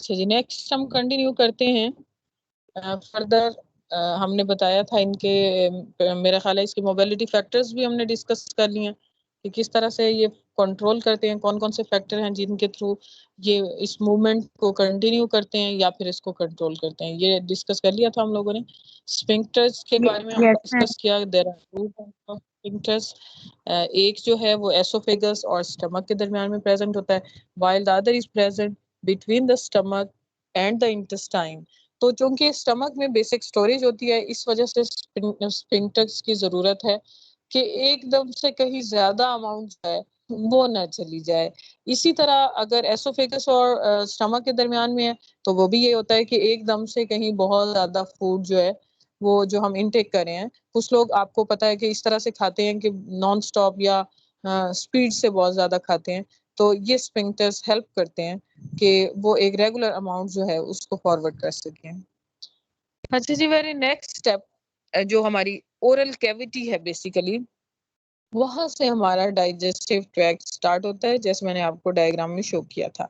अच्छा जी, नेक्स्ट हम कंटिन्यू करते हैं फर्दर। हमने बताया था इनके मेरा ख्याल है इसके मोबिलिटी फैक्टर्स भी हमने डिस्कस कर लिए हैं कि किस तरह से ये कंट्रोल करते हैं, कौन कौन से फैक्टर हैं जिनके थ्रू ये इस मूवमेंट को कंटिन्यू करते हैं या फिर इसको कंट्रोल करते हैं, ये डिस्कस कर लिया था हम लोगों ने। स्फिंक्टर्स के बारे में हमने डिस्कस किया। There are two types of sphincters. एक जो है वो एसोफेगस और स्टमक के दरमियान में प्रेजेंट होता है, while the other is present between the stomach and the intestine. तो चूंकि स्टमक में बेसिक स्टोरेज होती है, इस वजह से स्फिंक्टर्स की जरूरत है कि एकदम से कहीं ज्यादा अमाउंट है वो ना चली जाए। इसी तरह अगर एसोफेगस और स्टमक के दरमियान में है तो वो भी ये होता है कि एकदम से कहीं बहुत ज्यादा फूड जो है वो जो हम इनटेक कर रहे हैं, कुछ लोग आपको पता है कि इस तरह से खाते हैं कि नॉन स्टॉप या स्पीड से बहुत ज्यादा खाते हैं, तो ये स्फिंक्टर्स हेल्प करते हैं कि वो एक रेगुलर अमाउंट जो है उसको फॉरवर्ड कर सकें। अच्छा जी, वेरी नेक्स्ट स्टेप जो हमारी ओरल कैविटी है बेसिकली, वहां से हमारा डाइजेस्टिव ट्रैक्ट स्टार्ट होता है, जैसे मैंने आपको डायग्राम में शो किया था।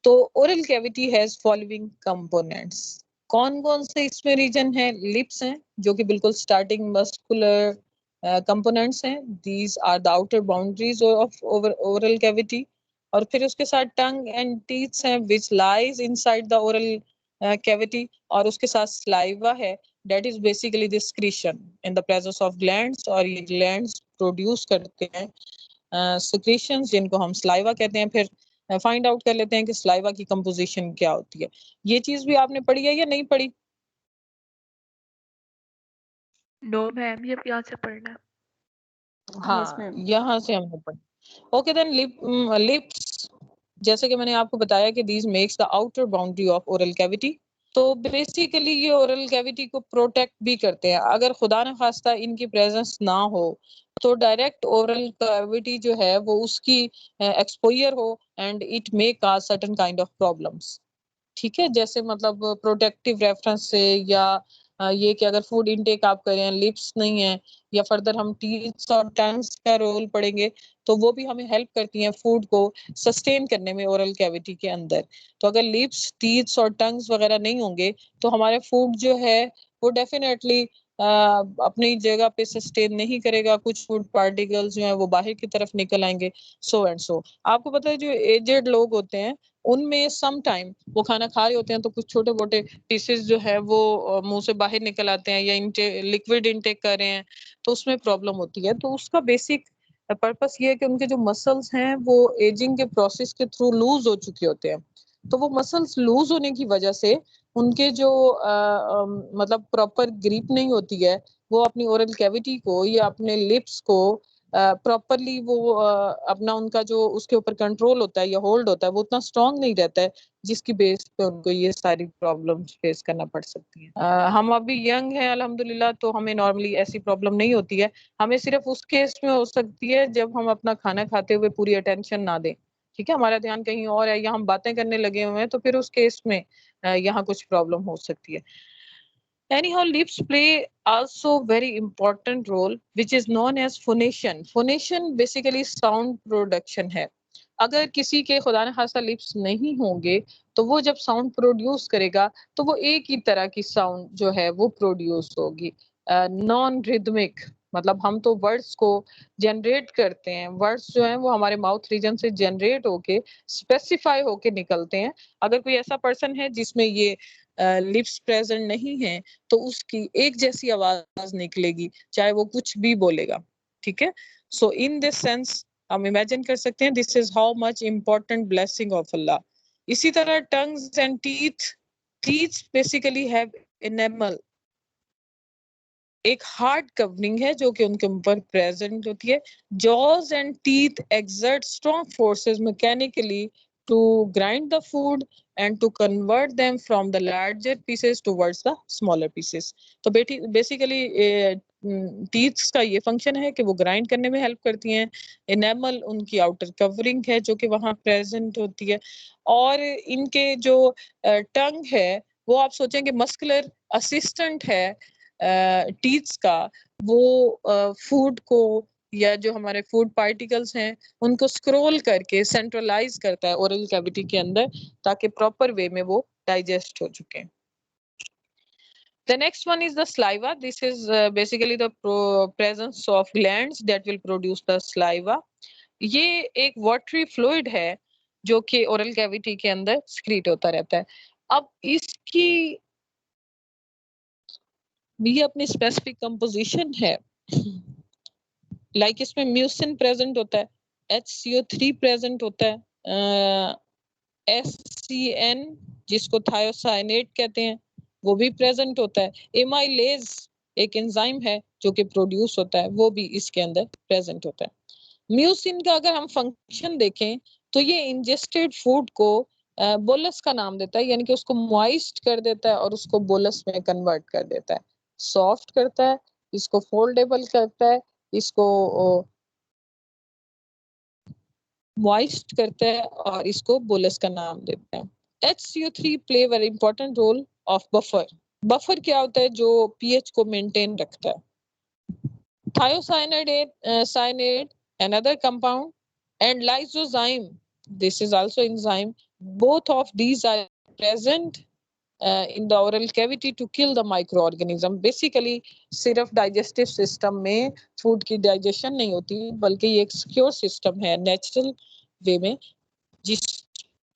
तो oral cavity has following components. कौन कौन से इसमें रीजन है? लिप्स हैं जो कि बिल्कुल स्टार्टिंग मस्कुलर कंपोनेंट्स हैं, these are the outer boundaries of oral cavity. और फिर उसके साथ टंग एंड टीथ हैं which lies inside the oral cavity, और उसके साथ स्लाइवा है, that is basically the secretion in the presence of glands, और ये ग्लैंड्स प्रोड्यूस करते हैं सिक्रीशंस जिनको हम स्लाइवा कहते हैं। फिर फाइंड आउट कर लेते हैं कि स्लाइवा की कंपोजिशन क्या होती है। ये चीज भी आपने पढ़ी है या नहीं पढ़ी? नो मैम, ये यहाँ से पढ़ना है। हाँ, यहाँ से हमने पढ़ी। ओके देन, लिप्स, जैसे कि मैंने आपको बताया कि these makes the outer boundary of oral cavity. तो बेसिकली ये ओरल कैविटी को प्रोटेक्ट भी करते हैं। अगर खुदा न खास्ता इनकी प्रेजेंस ना हो तो डायरेक्ट ओरल कैविटी जो है वो उसकी एक्सपोजर हो and it may cause certain kind of problems. ठीक है, जैसे मतलब प्रोटेक्टिव रेफरेंस से, या ये कि अगर फूड इनटेक आप कर रहे हैं, लिप्स नहीं है, या फर्दर हम टीथ और टंग्स का रोल पढ़ेंगे, तो वो भी हमें हेल्प करती हैं फूड को सस्टेन करने में ओरल कैविटी के अंदर। तो अगर लिप्स, टीथ और टंग्स वगैरह नहीं होंगे तो हमारे फूड जो है वो डेफिनेटली अपनी जगह पे सस्टेन नहीं करेगा, कुछ फूड पार्टिकल्स जो है वो बाहर की तरफ निकल आएंगे, सो एंड सो। आपको पता है जो एजेड लोग होते हैं उनमें सम टाइम वो खाना खा रहे होते हैं तो कुछ छोटे मोटे पीसेस जो है वो मुंह से बाहर निकल आते हैं, या लिक्विड इनटेक कर रहे हैं तो उसमें प्रॉब्लम होती है। तो उसका बेसिक पर्पस ये है कि उनके जो मसल्स हैं वो एजिंग के प्रोसेस के थ्रू लूज हो चुके होते हैं। तो वो मसल्स लूज होने की वजह से उनके जो मतलब प्रॉपर ग्रिप नहीं होती है, वो अपनी ओरल कैविटी को या अपने लिप्स को प्रॉपरली वो अपना उनका जो उसके ऊपर कंट्रोल होता है या होल्ड होता है वो उतना स्ट्रांग नहीं रहता है, जिसकी बेस पे उनको ये सारी प्रॉब्लम्स फेस करना पड़ सकती है। हम अभी यंग हैं अल्हम्दुलिल्लाह, तो हमें नॉर्मली ऐसी प्रॉब्लम नहीं होती है। हमें सिर्फ उस केस में हो सकती है जब हम अपना खाना खाते हुए पूरी अटेंशन ना दें, ठीक है, हमारा ध्यान कहीं और है या हम बातें करने लगे हुए हैं, तो फिर उस केस में यहाँ कुछ प्रॉब्लम हो सकती है। Anyhow, lips play also very important role, which is known as phonation. Phonation basically sound production है। अगर किसी के खुदा न खास्ता लिप्स नहीं होंगे तो वो जब साउंड प्रोड्यूस करेगा तो वो एक ही तरह की साउंड जो है वो प्रोड्यूस होगी, नॉन रिदमिक। मतलब हम तो वर्ड्स को जनरेट करते हैं, वर्ड्स जो हैं वो हमारे माउथ रीजन से जनरेट होके स्पेसिफाई होके निकलते हैं। अगर कोई ऐसा पर्सन है जिसमें ये लिप्स प्रेजेंट नहीं है तो उसकी एक जैसी आवाज निकलेगी चाहे वो कुछ भी बोलेगा, ठीक है। सो इन दिस सेंस हम इमेजिन कर सकते हैं this is how much important blessing of Allah. इसी तरह tongues and teeth, teeth basically have enamel, एक हार्ड कवरिंग है जो कि उनके ऊपर प्रेजेंट होती है। Jaws and teeth exert strong forces mechanically to grind the food and to convert them from the larger pieces towards the smaller pieces. तो basically teeths का ये फंक्शन है कि वो ग्राइंड करने में हेल्प करती हैं। एनेमल उनकी आउटर कवरिंग है जो कि वहां प्रेजेंट होती है। और इनके जो टंग है वो आप सोचेंगे मस्कुलर असिस्टेंट है टीथ्स का, वो फूड को या जो हमारे फूड पार्टिकल्स हैं उनको स्क्रॉल करके सेंट्रलाइज करता है ओरल कैविटी के अंदर, ताकि प्रॉपर वे में वो डाइजेस्ट हो चुके। The next one is the saliva. This is basically the presence of glands that will produce the saliva. ये एक वाटरी फ्लूइड है जो कि ओरल कैविटी के अंदर स्क्रीट होता रहता है। अब इसकी भी अपनी स्पेसिफिक कंपोजिशन है। लाइक इसमें म्यूसिन प्रेजेंट होता है, HCO3 प्रेजेंट होता है, SCN जिसको थायोसाइनेट कहते हैं वो भी प्रेजेंट होता है, एमाइलेज एक एंजाइम है जो कि प्रोड्यूस होता है, वो भी इसके अंदर प्रेजेंट होता है। म्यूसिन का अगर हम फंक्शन देखें तो ये इंजेस्टेड फूड को बोलस का नाम देता है, यानी कि उसको मॉइस्ट कर देता है और उसको बोलस में कन्वर्ट कर देता है, सॉफ्ट करता है, इसको फोल्डेबल करता है, इसको मॉइस्ट करता है और इसको बोलस का नाम देता है। HCO3 play very important role of buffer. Buffer क्या होता है? जो पीएच को मेंटेन रखता है। Thiocyanate, another compound, and lysozyme, this is also enzyme. Both of these are present in the oral cavity to kill the microorganism. Basically सिर्फ digestive system में food की digestion नहीं होती, बल्कि ये एक secure system है natural way में, जिस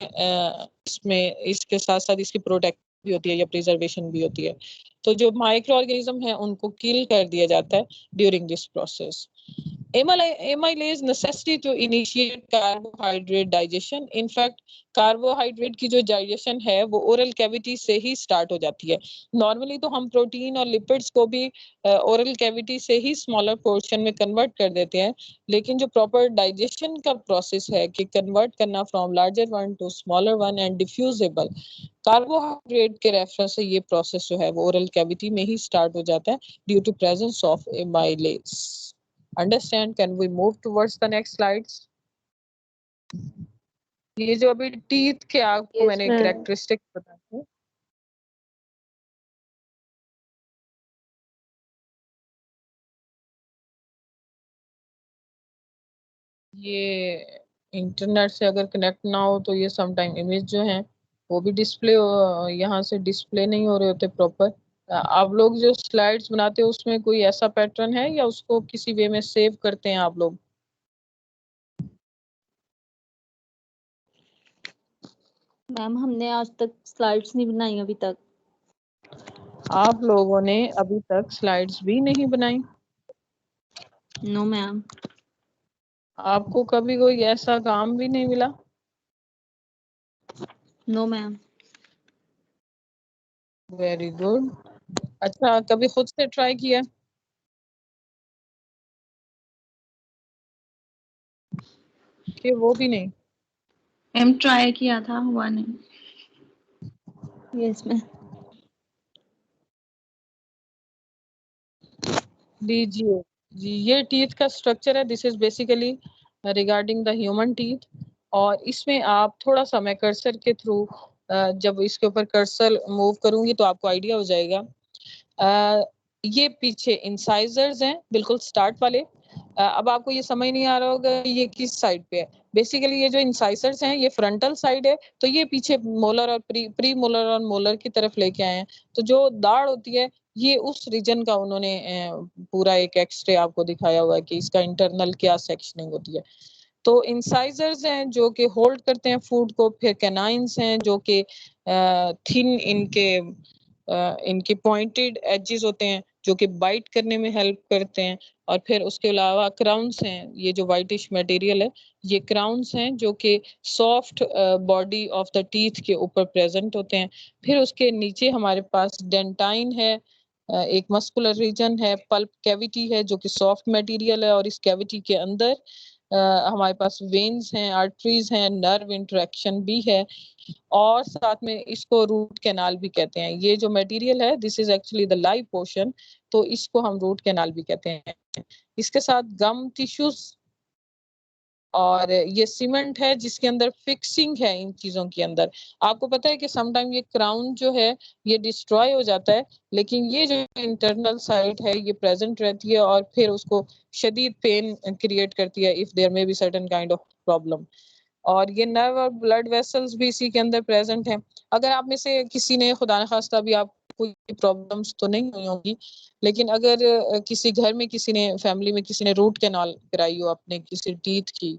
इसमें इसके साथ साथ इसकी प्रोटेक्ट भी होती है या प्रिजर्वेशन भी होती है। तो जो माइक्रो ऑर्गेनिज्म है उनको किल कर दिया जाता है during this process. amylase necessity to initiate carbohydrate digestion. In fact carbohydrate की जो डाइजेशन है वो ओरल कैविटी से ही स्टार्ट हो जाती है। नॉर्मली तो हम प्रोटीन और लिपिड्स को भी ओरल कैविटी से ही स्मॉलर पोर्शन में कन्वर्ट कर देते हैं, लेकिन जो प्रॉपर डाइजेशन का प्रोसेस है कि कन्वर्ट करना from larger one to smaller one and diffusible, carbohydrate के रेफरेंस से ये प्रोसेस जो है वो ओरल कैविटी में ही स्टार्ट हो जाता है due to presence of amylase. Understand? Can we move towards the next slides? ये जो अभी टीथ के आपको मैंने कैरेक्टरिस्टिक बताए थे, ये इंटरनेट से अगर कनेक्ट ना हो तो ये समटाइम इमेज जो है वो भी डिस्प्ले यहाँ से डिस्प्ले नहीं हो रहे होते प्रॉपर। आप लोग जो स्लाइड्स बनाते हो उसमें कोई ऐसा पैटर्न है या उसको किसी वे में सेव करते हैं आप लोग? मैम हमने आज तक स्लाइड्स नहीं बनाई अभी तक। आप लोगों ने अभी तक स्लाइड्स भी नहीं बनाई? No ma'am. आपको कभी कोई ऐसा काम भी नहीं मिला? No ma'am. Very good. अच्छा, कभी खुद से ट्राई किया? कि वो भी नहीं? मैम ट्राई किया था, हुआ नहीं। Yes ma'am. लीजिए जी, ये टीथ का स्ट्रक्चर है। This is basically regarding the human teeth, और इसमें आप थोड़ा सा मैं कर्सर के थ्रू जब इसके ऊपर कर्सर मूव करूंगी तो आपको आइडिया हो जाएगा। ये पीछे इंसाइजर्स हैं बिल्कुल स्टार्ट वाले। अब आपको ये समझ नहीं आ रहा होगा ये किस साइड पे है। बेसिकली ये जो इंसाइजर्स हैं ये फ्रंटल साइड है, तो ये पीछे मोलर और प्री मोलर और मोलर की तरफ लेके आए हैं। तो जो दाढ़ होती है ये उस रीजन का उन्होंने पूरा एक एक्सरे आपको दिखाया हुआ है कि इसका इंटरनल क्या सेक्शनिंग होती है। तो इंसाइजर्स हैं जो कि होल्ड करते हैं फूड को, फिर कैनाइंस हैं जो कि थिन इनके पॉइंटेड एजेस होते हैं जो कि बाइट करने में हेल्प करते हैं, और फिर उसके अलावा क्राउन्स हैं, ये जो वाइटिश मटेरियल है ये क्राउन्स हैं जो कि soft body of the teeth के ऊपर प्रेजेंट होते हैं। फिर उसके नीचे हमारे पास डेंटाइन है, एक मस्कुलर रीजन है, पल्प कैविटी है जो कि सॉफ्ट मटेरियल है, और इस कैविटी के अंदर हमारे पास वेन्स हैं, आर्टरीज हैं, नर्व इंटरेक्शन भी है, और साथ में इसको रूट कैनाल भी कहते हैं। ये जो मटेरियल है this is actually the live portion, तो इसको हम रूट कैनाल भी कहते हैं। इसके साथ गम टिश्यूज और ये सीमेंट है जिसके अंदर फिक्सिंग है इन चीजों के अंदर। आपको पता है कि समटाइम ये क्राउन जो है ये डिस्ट्रॉय हो जाता है, लेकिन ये जो इंटरनल साइड है ये प्रेजेंट रहती है और फिर उसको शदीद पेन क्रिएट करती है if there may be certain kind of problem. और ये नर्व और ब्लड वेसल्स भी इसी के अंदर प्रेजेंट हैं। अगर आप में से किसी ने खुदा न खास्ता भी आप कोई प्रॉब्लम्स तो नहीं हुई होंगी, लेकिन अगर किसी घर में किसी ने फैमिली में किसी ने रूट कैनाल कराई हो अपने किसी टीथ की,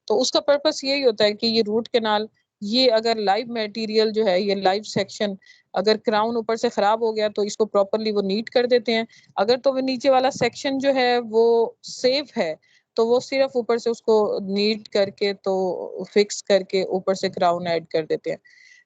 तो उसका पर्पस यही होता है कि ये रूट कैनाल, ये अगर लाइव मटेरियल जो है, ये लाइव सेक्शन अगर क्राउन ऊपर से खराब हो गया तो इसको प्रॉपर्ली वो नीट कर देते हैं। अगर तो वो नीचे वाला सेक्शन जो है वो सेफ है, तो वो सिर्फ ऊपर से उसको नीट करके तो फिक्स करके ऊपर से क्राउन ऐड कर देते हैं।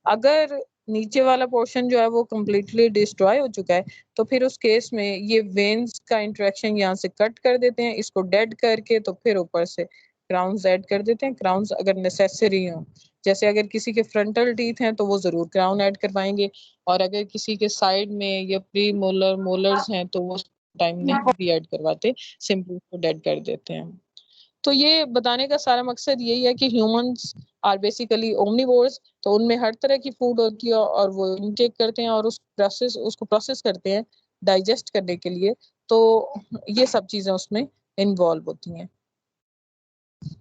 अगर नीचे वाला पोर्शन जो है वो कम्प्लीटली डिस्ट्रॉय हो चुका है, तो फिर उस केस में ये वेन्स का इंटरेक्शन यहाँ से कट कर देते हैं, इसको डेड करके तो फिर ऊपर से क्राउन्स ऐड कर देते हैं। क्राउन्स अगर नेसेसरी हो, जैसे अगर किसी के फ्रंटल टीथ हैं तो वो जरूर क्राउन ऐड करवाएंगे, और अगर किसी के साइड में या प्री मोलर मोलर्स हैं तो वो टाइम नहीं भी ऐड करवाते, सिंपली उसको डेड कर देते हैं। तो ये बताने का सारा मकसद यही है कि ह्यूमंस आर बेसिकली ओमनिवोर्स, तो उनमें हर तरह की फूड होती है और वो इनटेक करते हैं और उसको प्रोसेस करते हैं डाइजेस्ट करने के लिए। तो ये सब चीजें उसमें इन्वॉल्व होती हैं।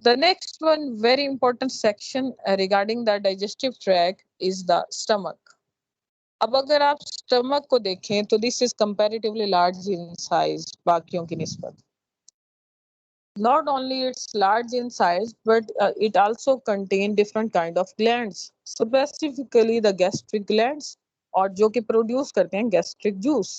The next one very important section regarding the digestive tract is the stomach. अब अगर आप स्टमक को देखें तो this is comparatively large in size बाकियों की निस्बत। Not only it's large in size, but it also contain different kind of glands, specifically the gastric glands, और जो कि प्रोड्यूस करते हैं गैस्ट्रिक जूस।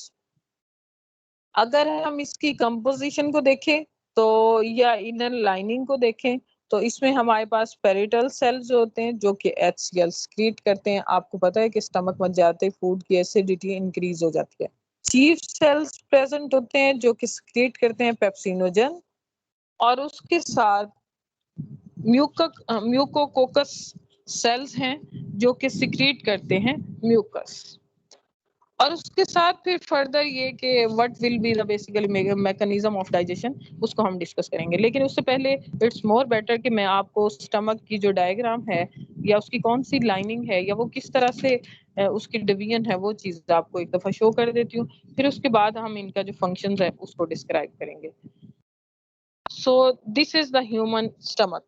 अगर हम इसकी कंपोजिशन को देखें तो या इनर लाइनिंग को देखें तो इसमें हमारे पास पेरिटल सेल्स होते हैं जो कि HCl सीक्रेट करते हैं। आपको पता है कि स्टमक में जाते फूड की एसिडिटी इंक्रीज हो जाती है। चीफ सेल्स प्रेजेंट होते हैं जो कि सीक्रेट करते हैं पेप्सिनोजन, और उसके साथ म्यूकोकोकस सेल्स हैं जो कि सीक्रेट करते हैं म्यूकस। और उसके साथ फिर फर्दर ये कि what will be the basically mechanism of digestion, उसको हम डिस्कस करेंगे। लेकिन उससे पहले इट्स मोर बेटर कि मैं आपको स्टमक की जो डायग्राम है या उसकी कौन सी लाइनिंग है या वो किस तरह से उसकी डिवीजन है वो चीज आपको एक दफा शो कर देती हूँ, फिर उसके बाद हम इनका जो फंक्शंस है उसको डिस्क्राइब करेंगे। So this is the human stomach.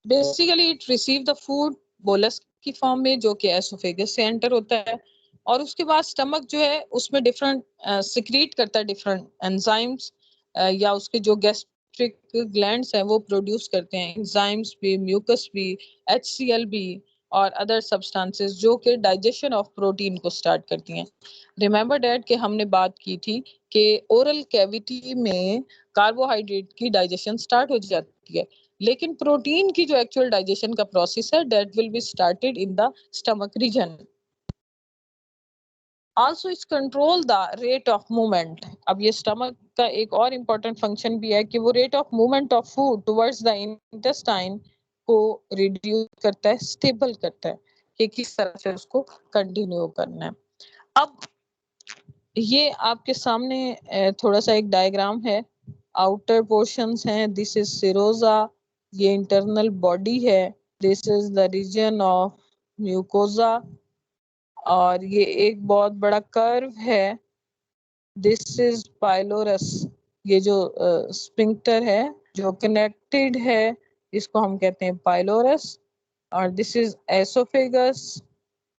Basically it receive the food bolus की फॉर्म में जो कि एसोफेगस से एंटर होता है, और उसके बाद स्टमक जो है उसमें डिफरेंट सिक्रीट करता है डिफरेंट एंजाइम्स, या उसके जो गैस्ट्रिक ग्लैंड्स हैं वो प्रोड्यूस करते हैं एंजाइम्स भी, म्यूकस भी, HCl भी और अदर सब्सटेंसेस जो कि डाइजेशन ऑफ प्रोटीन को स्टार्ट करती हैं। रिमेंबर डैट कि हमने बात की थी कि ओरल कैविटी में कार्बोहाइड्रेट की डाइजेशन स्टार्ट हो जाती है, लेकिन प्रोटीन की जो एक्चुअल डाइजेशन का प्रोसेस है that will be started in the stomach region. Also it's control the rate of movement. अब ये स्टमक का एक और इम्पोर्टेंट फंक्शन भी है कि वो rate of movement of food towards the intestine को रिड्यूस करता है, स्टेबल करता है कि किस तरह से उसको कंटिन्यू करना है। अब ये आपके सामने थोड़ा सा एक डायग्राम है, आउटर पोर्शंस हैं, दिस इज सिरोजा, ये इंटरनल बॉडी है, this is the region of mucosa, और ये एक बहुत बड़ा कर्व है, दिस इज पाइलोरस, ये जो स्फिंक्टर है जो कनेक्टेड है इसको हम कहते हैं पाइलोरस, और दिस इज एसोफेगस।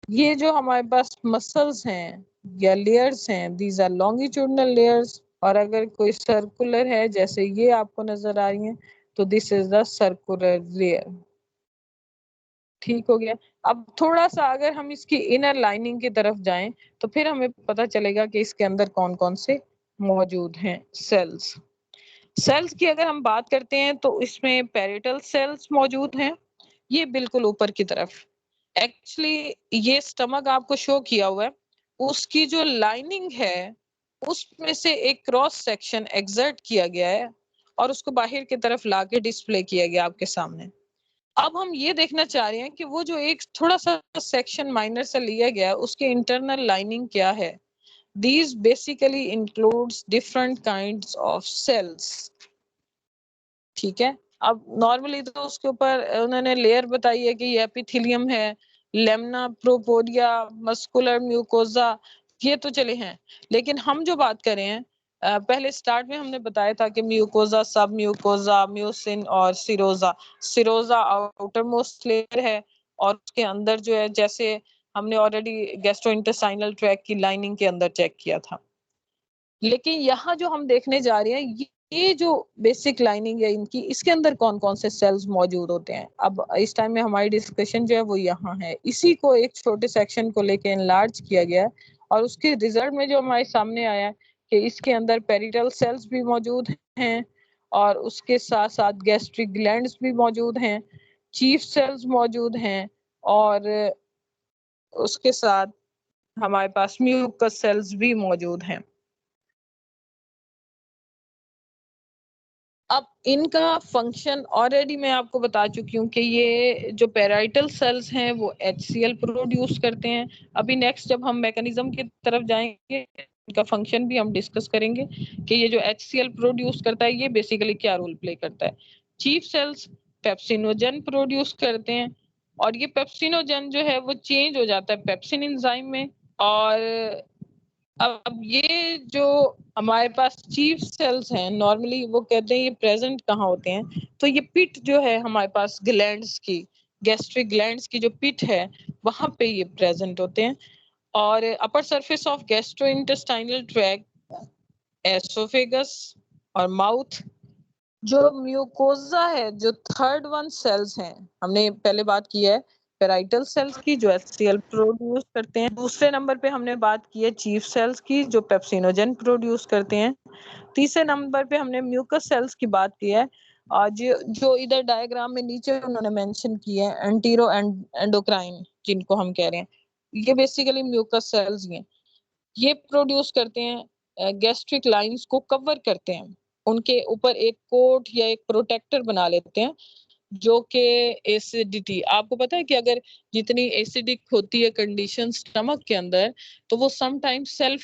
ये जो हमारे पास मसल्स हैं या लेयर्स हैं, दीज आर लॉन्गिट्यूडनल लेयर्स, और अगर कोई सर्कुलर है जैसे ये आपको नजर आ रही है तो this is the circular layer. ठीक हो गया। अब थोड़ा सा अगर हम इसकी इनर लाइनिंग की तरफ जाएं तो फिर हमें पता चलेगा कि इसके अंदर कौन कौन से मौजूद हैं सेल्स। सेल्स की अगर हम बात करते हैं तो इसमें पेरिटल सेल्स मौजूद हैं, ये बिल्कुल ऊपर की तरफ। एक्चुअली ये स्टमक आपको शो किया हुआ है, उसकी जो लाइनिंग है उसमें से एक क्रॉस सेक्शन एक्सर्ट किया गया है और उसको बाहर की तरफ लाके डिस्प्ले किया गया आपके सामने। अब हम ये देखना चाह रहे हैं कि वो जो एक थोड़ा सा सेक्शन माइनर से लिया गया उसकी इंटरनल लाइनिंग क्या है। These basically includes different kinds of cells. ठीक है। अब नॉर्मली तो उसके ऊपर उन्होंने लेयर बताई है कि ये एपिथेलियम है, लेमना प्रोपोडिया, मस्कुलर म्यूकोजा, ये तो चले हैं। लेकिन हम जो बात कर रहे हैं, पहले स्टार्ट में हमने बताया था कि म्यूकोजा, सब म्यूकोजा, म्यूसिन और Sironja. Sironja outer most layer है और उसके अंदर जो है, जैसे हमने ऑलरेडी गैस्ट्रोइंटेस्टाइनल ट्रैक्ट की लाइनिंग के अंदर चेक किया था। लेकिन यहाँ जो हम देखने जा रहे हैं, ये जो बेसिक लाइनिंग है इनकी, इसके अंदर कौन कौन से सेल्स मौजूद होते हैं। अब इस टाइम में हमारी डिस्कशन जो है वो यहाँ है, इसी को एक छोटे सेक्शन को लेके एनलार्ज किया गया है और उसके रिजल्ट में जो हमारे सामने आया है कि इसके अंदर पेरिटल सेल्स भी मौजूद हैं और उसके साथ साथ गैस्ट्रिक ग्लैंड्स भी मौजूद हैं, चीफ सेल्स मौजूद हैं और उसके साथ हमारे पास म्यूकस सेल्स भी मौजूद हैं। अब इनका फंक्शन ऑलरेडी मैं आपको बता चुकी हूँ कि ये जो पेराइटल सेल्स हैं वो HCl प्रोड्यूस करते हैं। अभी नेक्स्ट जब हम मैकेनिज्म की तरफ जाएंगे, इनका फंक्शन भी हम डिस्कस करेंगे कि ये जो HCl प्रोड्यूस करता है ये बेसिकली क्या रोल प्ले करता है। चीफ सेल्स पेप्सिनोजन प्रोड्यूस करते हैं और ये पेप्सिनोजन जो है वो चेंज हो जाता है पेप्सिन एंजाइम में। और अब ये जो हमारे पास चीफ सेल्स हैं, नॉर्मली वो कहते हैं ये प्रेजेंट कहाँ होते हैं, तो ये पिट जो है हमारे पास ग्लैंड्स की, गैस्ट्रिक ग्लैंड्स की जो पिट है वहां पे ये प्रेजेंट होते हैं। और upper surface of gastrointestinal tract, oesophagus और माउथ, जो म्यूकोजा है, जो थर्ड वन सेल्स हैं, हमने पहले बात की है पेराइटल सेल्स की जो HCl प्रोड्यूस करते हैं। दूसरे नंबर पे हमने बात की है चीफ सेल्स की जो पेप्सिनोजन प्रोड्यूस करते हैं। तीसरे नंबर पे हमने म्यूकस सेल्स की बात की है और जो इधर डायग्राम में नीचे उन्होंने मेंशन की है एंटीरो एंडोक्राइन, जिनको हम कह रहे हैं, ये बेसिकली म्यूकस सेल्स हैं। ये प्रोड्यूस करते हैं, गैस्ट्रिक लाइंस को कवर करते हैं, उनके ऊपर एक कोट या एक प्रोटेक्टर बना लेते हैं जो कि एसिडिटी, आपको पता है कि अगर जितनी एसिडिक होती है कंडीशन स्टमक के अंदर, तो वो समटाइम्स सेल्फ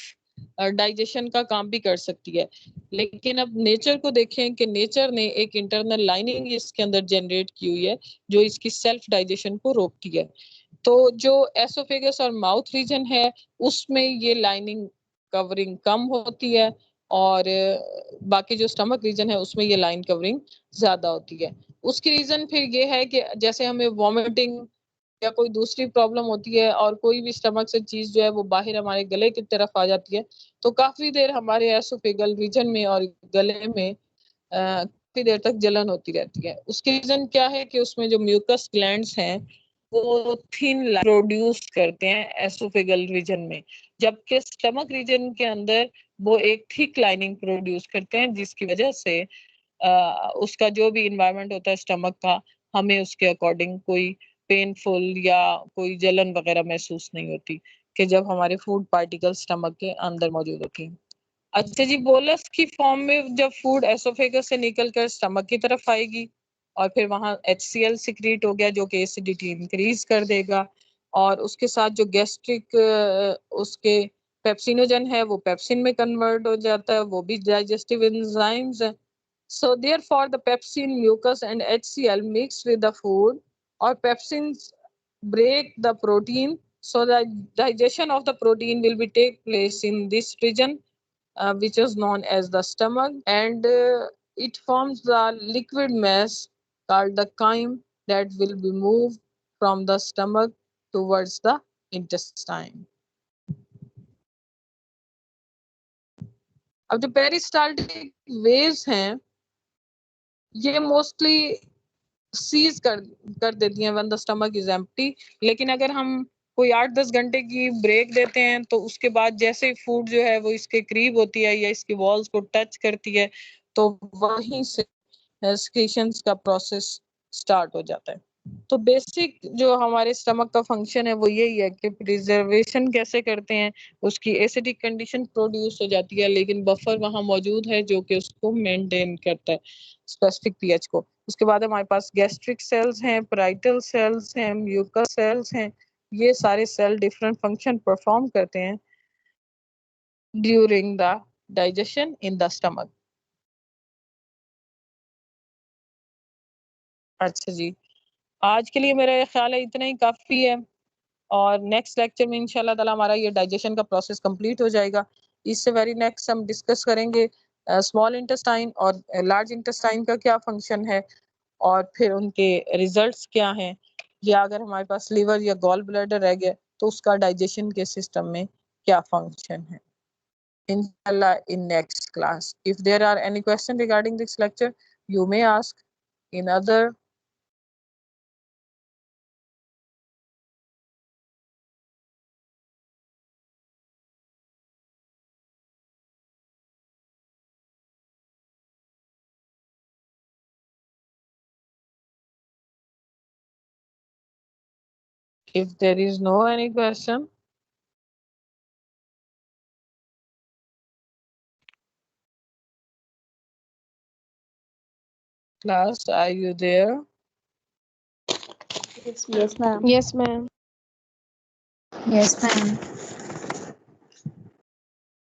डाइजेशन का काम भी कर सकती है। लेकिन अब नेचर को देखें कि नेचर ने एक इंटरनल लाइनिंग इसके अंदर जनरेट की हुई है जो इसकी सेल्फ डाइजेशन को रोकती है। तो जो एसोफेगस और माउथ रीजन है उसमें ये लाइनिंग कवरिंग कम होती है और बाकी जो स्टमक रीजन है उसमें ये लाइन कवरिंग ज्यादा होती है। उसकी रीजन फिर ये है कि जैसे हमें वॉमिटिंग या कोई दूसरी प्रॉब्लम होती है और कोई भी स्टमक से चीज जो है वो बाहर हमारे गले की तरफ आ जाती है, तो काफी देर हमारे एसोफेगल रीजन में और गले में काफी देर तक जलन होती रहती है। उसकी रीजन क्या है कि उसमें जो म्यूकस ग्लैंड्स हैं वो थिन प्रोड्यूस करते हैं एसोफेगल रीजन में, जबकि स्टमक रीजन के अंदर वो एक थिक लाइनिंग प्रोड्यूस करते हैं, जिसकी वजह से उसका जो भी इन्वायरमेंट होता है स्टमक का, हमें उसके अकॉर्डिंग कोई पेनफुल या कोई जलन वगैरह महसूस नहीं होती कि जब हमारे फूड पार्टिकल स्टमक के अंदर मौजूद होती हैं। अच्छा जी, बोलस की फॉर्म में जब फूड एसोफेगस से निकलकर स्टमक की तरफ आएगी और फिर वहां HCl सिक्रीट हो गया जो कि एसिडिटी इंक्रीज कर देगा और उसके साथ जो गैस्ट्रिक उसके पेप्सिनोजन है वो पेप्सिन में कन्वर्ट हो जाता है, वो भी डाइजेस्टिव एंजाइम्स है। So therefore the pepsin, mucus and HCl mix with the food or pepsins break the protein, so the digestion of the protein will be take place in this region which is known as the stomach, and it forms the liquid mass called the chyme that will be moved from the stomach towards the intestine. अब जो peristaltic waves हैं ये mostly seize कर देती हैं when the stomach is empty. लेकिन अगर हम कोई 8-10 घंटे की ब्रेक देते हैं तो उसके बाद जैसे फूड जो है वो इसके करीब होती है या इसकी वॉल्स को टच करती है तो वहीं से एक्सक्रीशंस का प्रोसेस स्टार्ट हो जाता है। तो बेसिक जो हमारे स्टमक का फंक्शन है वो यही है कि प्रिजर्वेशन कैसे करते हैं, उसकी एसिडिक कंडीशन प्रोड्यूस हो जाती है लेकिन बफर वहां मौजूद है जो कि उसको मेंटेन करता है स्पेसिफिक पीएच को। उसके बाद हमारे पास गैस्ट्रिक सेल्स हैं, पेराइटल सेल्स हैं, म्यूकस सेल्स हैं, ये सारे सेल डिफरेंट फंक्शन परफॉर्म करते हैं during the digestion in the stomach. अच्छा जी, आज के लिए मेरा ख्याल है इतना ही काफ़ी है और नेक्स्ट लेक्चर में इंशाल्लाह ताला हमारा ये डाइजेशन का प्रोसेस कंप्लीट हो जाएगा। इससे वेरी नेक्स्ट हम डिस्कस करेंगे स्मॉल इंटेस्टाइन और लार्ज इंटेस्टाइन का क्या फंक्शन है और फिर उनके रिजल्ट्स क्या हैं, या अगर हमारे पास लिवर या गॉल ब्लैडर रह गया तो उसका डाइजेशन के सिस्टम में क्या फंक्शन है। Inshallah in next class. If there are any questions regarding this lecture, you may ask in other. If there is no any question, class, are you there? Yes, ma'am. Yes, ma'am. Yes, ma'am.